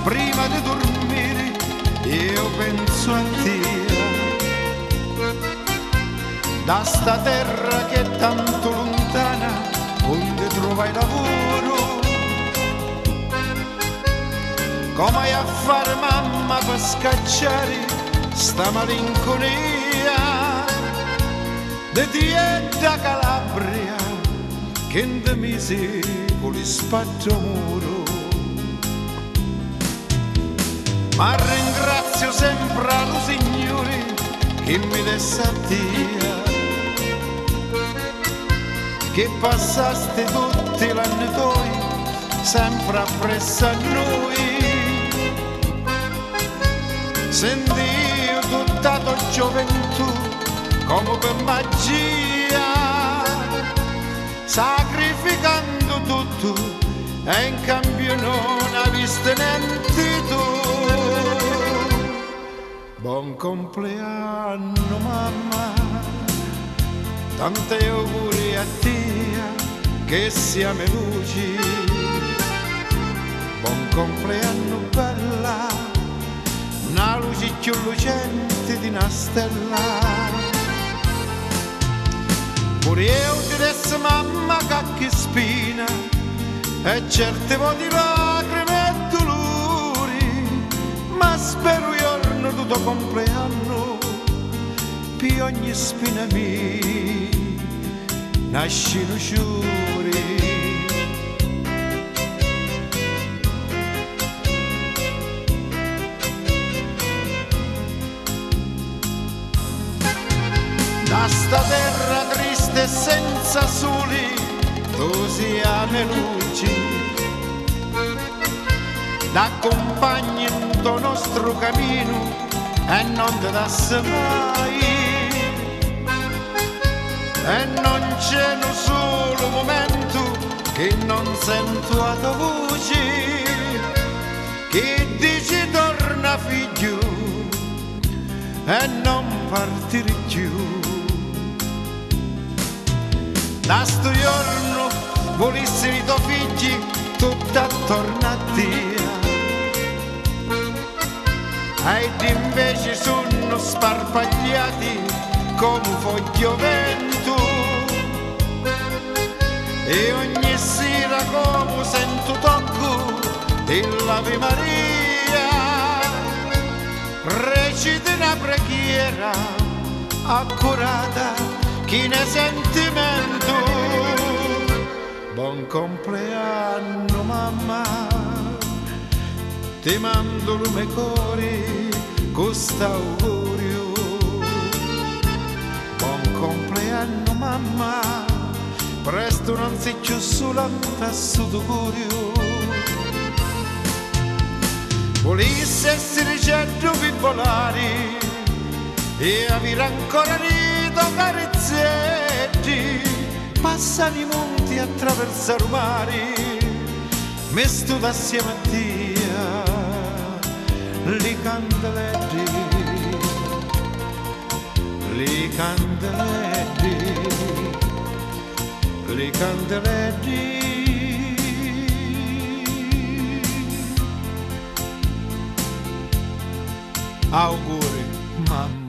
prima di dormire io penso a te. Da sta terra che è tanto lontana, onde trovai lavoro, come hai a fare mamma per scacciare sta malinconia de tieta Calabria che in de misicoli spaccio muro. Ma ringrazio sempre allo Signore che mi desse a te, che passaste tutti l'anni tuoi sempre appresso a noi. Sentii tutta tua gioventù come per magia, sacrificando tutto e in cambio non hai visto niente tu. Buon compleanno mamma, tanti auguri a te che siamo luci. Buon compleanno bella, una luce più lucente di una stella. Pure io ti dessi mamma che spina e certe volte lacrime e dolori, ma spero giorno tu tuo compleanno per ogni spina mia nascino ciuri. Da sta terra triste e senza soli, tu siamo luci, da compagni in tuo nostro cammino e non ti dassi mai. E non c'è un solo momento che non sento la tua voce, che dici torna figlio e non partire più. Da sto giorno volessero i tuoi figli tutto attorno a te, ed invece sono sparpagliati come foglie vento. E ogni sera come sento tocco dell'Ave Maria, recita una preghiera accurata chi ne sentimento. Buon compleanno mamma, ti mando il mio cuore questo augurio. Buon compleanno mamma, presto non sei più solamente sotto curio. Volessi essere certo per volare e avere ancora rito carizzetti, passare i monti attraversare i mari, me sto assieme a te le candeletti, le candeletti, le candeletti. Auguri mamma.